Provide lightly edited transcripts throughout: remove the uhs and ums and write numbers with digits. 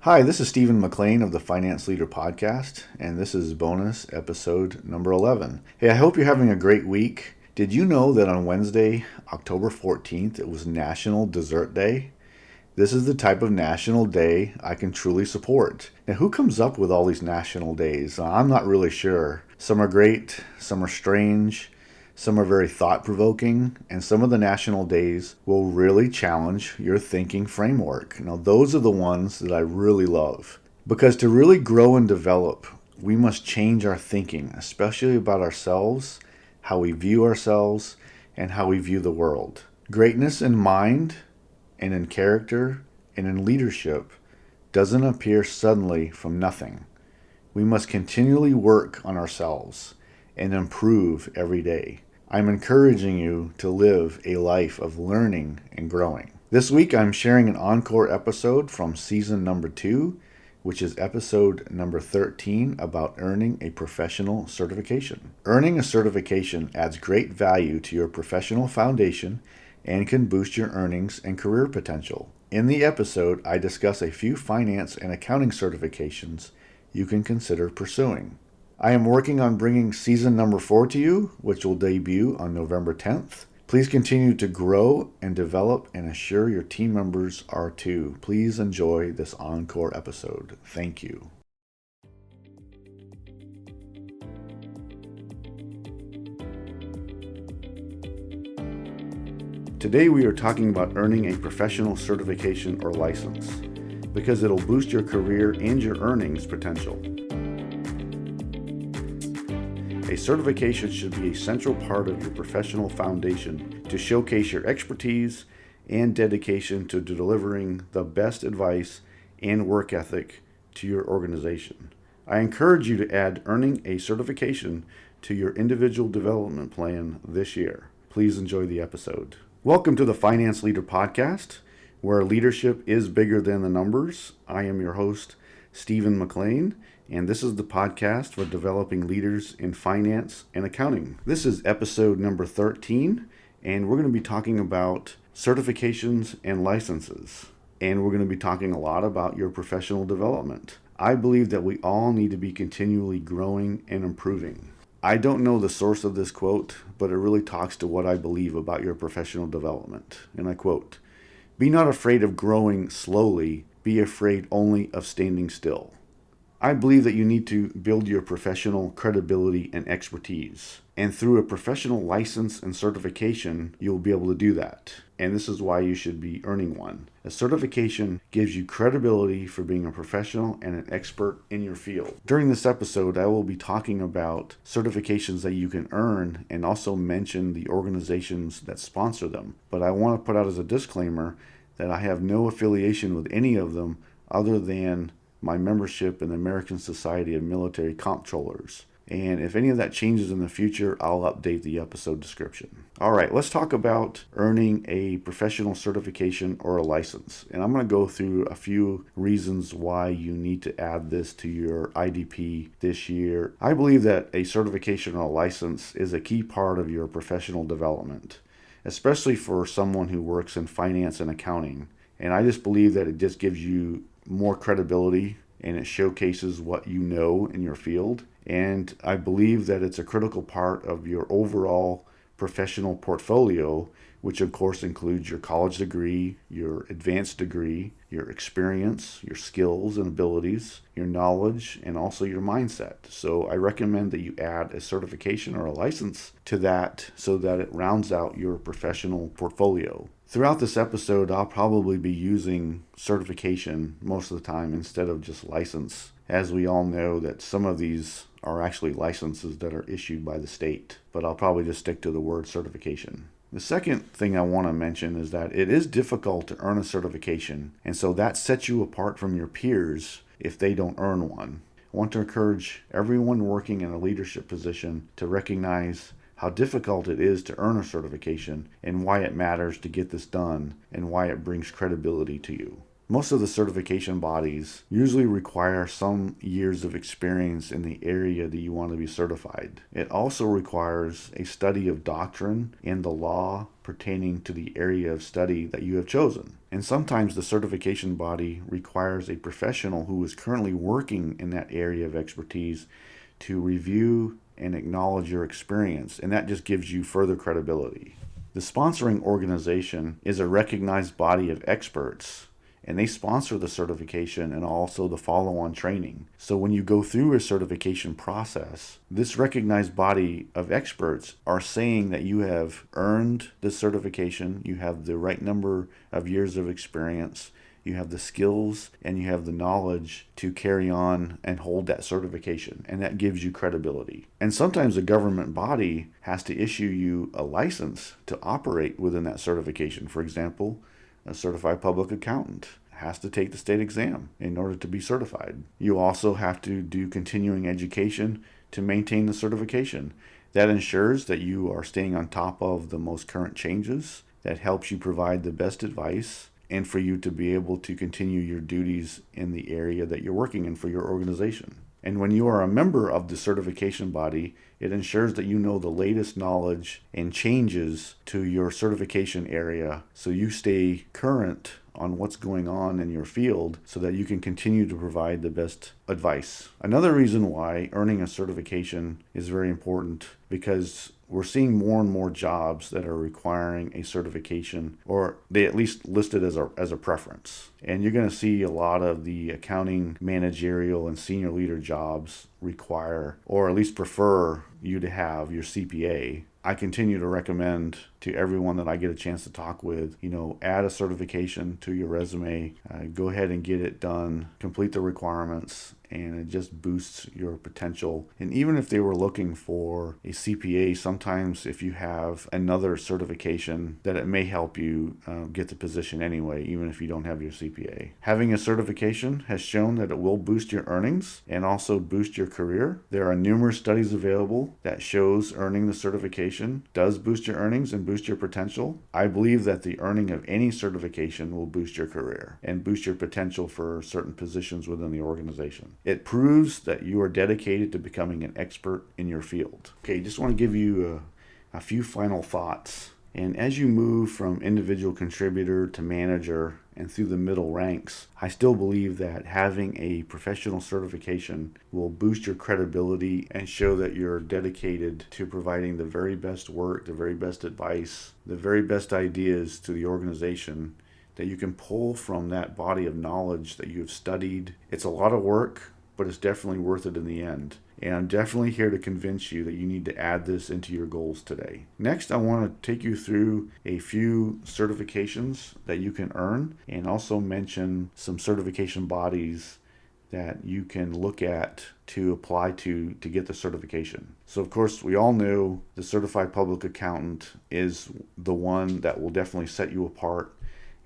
Hi, this is Stephen McLean of the Finance Leader Podcast, and this is bonus episode number 11. Hey, I hope you're having a great week. Did you know that on Wednesday, October 14th, it was National Dessert Day? This is the type of national day I can truly support. Now, who comes up with all these national days? I'm not really sure. Some are great, some are strange, some are very thought-provoking, and some of the national days will really challenge your thinking framework. Now, those are the ones that I really love. Because to really grow and develop, we must change our thinking, especially about ourselves, how we view ourselves, and how we view the world. Greatness in mind and in character and in leadership doesn't appear suddenly from nothing. We must continually work on ourselves and improve every day. I'm encouraging you to live a life of learning and growing. This week I'm sharing an encore episode from season number 2, which is episode number 13 about earning a professional certification. Earning a certification adds great value to your professional foundation and can boost your earnings and career potential. In the episode, I discuss a few finance and accounting certifications you can consider pursuing. I am working on bringing season number 4 to you, which will debut on November 10th. Please continue to grow and develop and assure your team members are too. Please enjoy this encore episode. Thank you. Today we are talking about earning a professional certification or license because it'll boost your career and your earnings potential. A certification should be a central part of your professional foundation to showcase your expertise and dedication to delivering the best advice and work ethic to your organization. I encourage you to add earning a certification to your individual development plan this year. Please enjoy the episode. Welcome to the Finance Leader Podcast, where leadership is bigger than the numbers. I am your host, Stephen McLean, and this is the podcast for developing leaders in finance and accounting. This is episode number 13, and we're going to be talking about certifications and licenses. And we're going to be talking a lot about your professional development. I believe that we all need to be continually growing and improving. I don't know the source of this quote, but it really talks to what I believe about your professional development. And I quote, "Be not afraid of growing slowly, be afraid only of standing still." I believe that you need to build your professional credibility and expertise. And through a professional license and certification, you'll be able to do that. And this is why you should be earning one. A certification gives you credibility for being a professional and an expert in your field. During this episode, I will be talking about certifications that you can earn and also mention the organizations that sponsor them. But I want to put out as a disclaimer that I have no affiliation with any of them other than my membership in the American Society of Military Comptrollers. And if any of that changes in the future, I'll update the episode description. All right, let's talk about earning a professional certification or a license. And I'm going to go through a few reasons why you need to add this to your IDP this year. I believe that a certification or a license is a key part of your professional development, especially for someone who works in finance and accounting. And I just believe that it just gives you more credibility and it showcases what you know in your field. And I believe that it's a critical part of your overall professional portfolio, which of course includes your college degree, your advanced degree, your experience, your skills and abilities, your knowledge, and also your mindset. So I recommend that you add a certification or a license to that so that it rounds out your professional portfolio. Throughout this episode, I'll probably be using certification most of the time instead of just license, as we all know that some of these are actually licenses that are issued by the state, but I'll probably just stick to the word certification. The second thing I want to mention is that it is difficult to earn a certification, and so that sets you apart from your peers if they don't earn one. I want to encourage everyone working in a leadership position to recognize how difficult it is to earn a certification and why it matters to get this done and why it brings credibility to you. Most of the certification bodies usually require some years of experience in the area that you want to be certified. It also requires a study of doctrine and the law pertaining to the area of study that you have chosen. And sometimes the certification body requires a professional who is currently working in that area of expertise to review and acknowledge your experience, and that just gives you further credibility. The sponsoring organization is a recognized body of experts, and they sponsor the certification and also the follow-on training. So when you go through a certification process, this recognized body of experts are saying that you have earned the certification, you have the right number of years of experience, you have the skills, and you have the knowledge to carry on and hold that certification, and that gives you credibility. And sometimes a government body has to issue you a license to operate within that certification. For example, a certified public accountant has to take the state exam in order to be certified. You also have to do continuing education to maintain the certification. That ensures that you are staying on top of the most current changes. That helps you provide the best advice and for you to be able to continue your duties in the area that you're working in for your organization. And when you are a member of the certification body, it ensures that you know the latest knowledge and changes to your certification area so you stay current on what's going on in your field so that you can continue to provide the best advice. Another reason why earning a certification is very important, because we're seeing more and more jobs that are requiring a certification, or they at least list it as a preference. And you're going to see a lot of the accounting, managerial, and senior leader jobs require, or at least prefer, you to have your CPA. I continue to recommend to everyone that I get a chance to talk with, add a certification to your resume, go ahead and get it done, complete the requirements, and it just boosts your potential. And even if they were looking for a CPA, sometimes if you have another certification, that it may help you get the position anyway, even if you don't have your CPA. Having a certification has shown that it will boost your earnings and also boost your career. There are numerous studies available that shows earning the certification does boost your earnings and boost your potential. I believe that the earning of any certification will boost your career and boost your potential for certain positions within the organization. It proves that you are dedicated to becoming an expert in your field. Okay, just want to give you a few final thoughts. And as you move from individual contributor to manager and through the middle ranks, I still believe that having a professional certification will boost your credibility and show that you're dedicated to providing the very best work, the very best advice, the very best ideas to the organization that you can pull from that body of knowledge that you've studied. It's a lot of work, but it's definitely worth it in the end. And I'm definitely here to convince you that you need to add this into your goals today. Next, I want to take you through a few certifications that you can earn and also mention some certification bodies that you can look at to apply to get the certification. So of course, we all know the certified public accountant is the one that will definitely set you apart,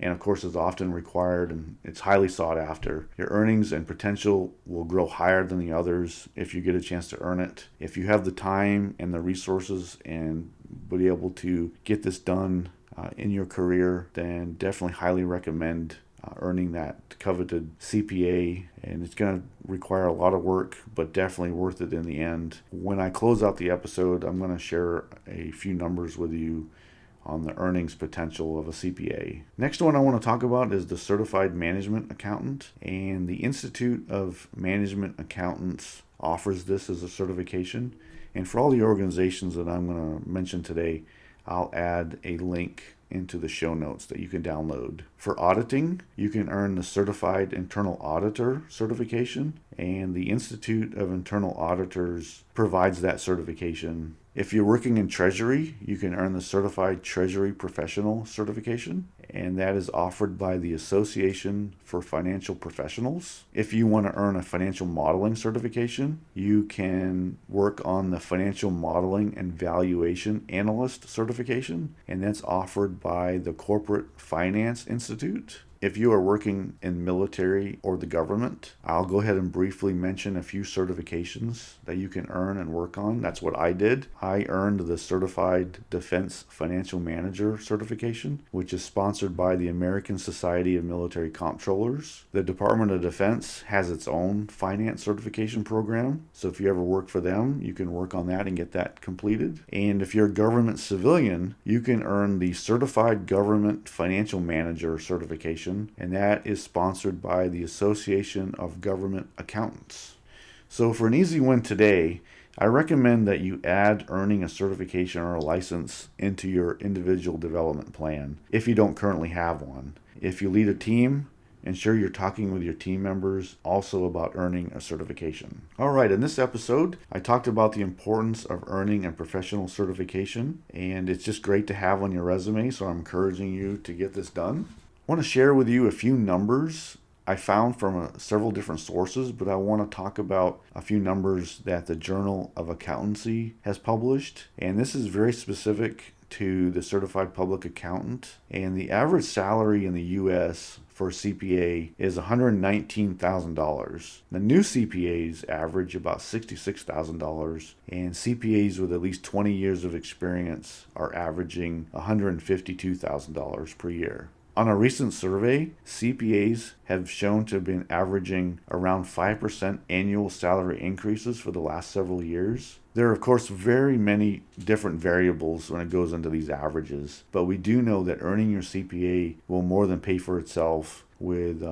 and of course is often required, and it's highly sought after. Your earnings and potential will grow higher than the others if you get a chance to earn it. If you have the time and the resources and be able to get this done in your career, then definitely highly recommend earning that coveted CPA. And it's going to require a lot of work, but definitely worth it in the end. When I close out the episode, I'm going to share a few numbers with you on the earnings potential of a CPA. Next one I want to talk about is the Certified Management Accountant, and the Institute of Management Accountants offers this as a certification. And for all the organizations that I'm going to mention today, I'll add a link into the show notes that you can download. For auditing, you can earn the Certified Internal Auditor certification, and the Institute of Internal Auditors provides that certification. If you're working in Treasury, you can earn the Certified Treasury Professional certification, and that is offered by the Association for Financial Professionals. If you want to earn a financial modeling certification, you can work on the Financial Modeling and Valuation Analyst certification, and that's offered by the Corporate Finance Institute. If you are working in military or the government, I'll go ahead and briefly mention a few certifications that you can earn and work on. That's what I did. I earned the Certified Defense Financial Manager certification, which is sponsored by the American Society of Military Comptrollers. The Department of Defense has its own finance certification program, so if you ever work for them, you can work on that and get that completed. And if you're a government civilian, you can earn the Certified Government Financial Manager certification, and that is sponsored by the Association of Government Accountants. So for an easy win today, I recommend that you add earning a certification or a license into your individual development plan if you don't currently have one. If you lead a team, ensure you're talking with your team members also about earning a certification. All right, in this episode, I talked about the importance of earning a professional certification, and it's just great to have on your resume, so I'm encouraging you to get this done. I want to share with you a few numbers I found from several different sources, but I want to talk about a few numbers that the Journal of Accountancy has published, and this is very specific to the Certified Public Accountant, and the average salary in the U.S. for a CPA is $119,000. The new CPAs average about $66,000, and CPAs with at least 20 years of experience are averaging $152,000 per year. On a recent survey, CPAs have shown to have been averaging around 5% annual salary increases for the last several years. There are, of course, very many different variables when it goes into these averages, but we do know that earning your CPA will more than pay for itself with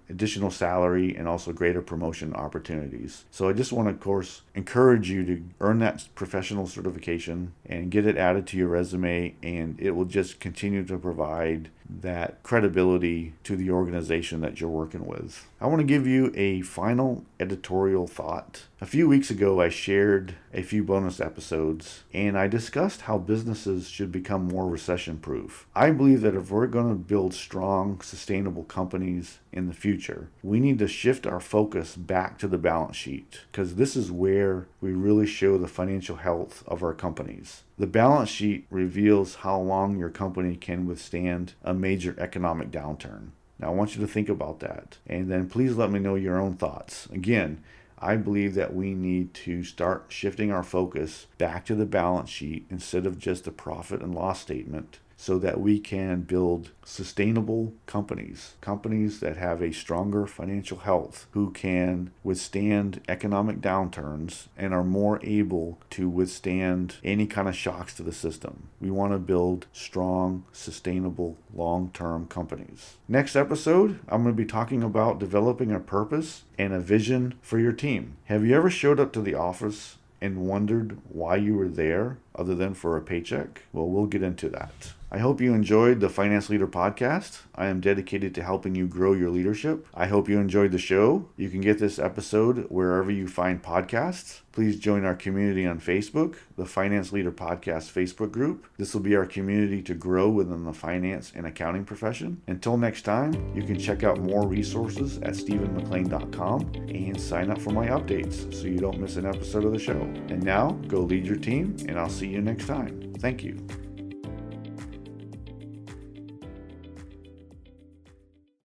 additional salary and also greater promotion opportunities. So I just want to, of course, encourage you to earn that professional certification and get it added to your resume, and it will just continue to provide that credibility to the organization that you're working with. I want to give you a final editorial thought. A few weeks ago, I shared a few bonus episodes, and I discussed how businesses should become more recession-proof. I believe that if we're going to build strong, sustainable companies in the future, we need to shift our focus back to the balance sheet, because this is where we really show the financial health of our companies. The balance sheet reveals how long your company can withstand a major economic downturn. Now, I want you to think about that, and then please let me know your own thoughts. Again, I believe that we need to start shifting our focus back to the balance sheet instead of just the profit and loss statement, so that we can build sustainable companies that have a stronger financial health, who can withstand economic downturns and are more able to withstand any kind of shocks to the system. We want to build strong, sustainable, long-term companies. Next episode, I'm going to be talking about developing a purpose and a vision for your team. Have you ever showed up to the office and wondered why you were there other than for a paycheck? Well, we'll get into that. I hope you enjoyed the Finance Leader Podcast. I am dedicated to helping you grow your leadership. I hope you enjoyed the show. You can get this episode wherever you find podcasts. Please join our community on Facebook, the Finance Leader Podcast Facebook group. This will be our community to grow within the finance and accounting profession. Until next time, you can check out more resources at stephenmclean.com and sign up for my updates so you don't miss an episode of the show. And now, go lead your team, and I'll see you next time. Thank you.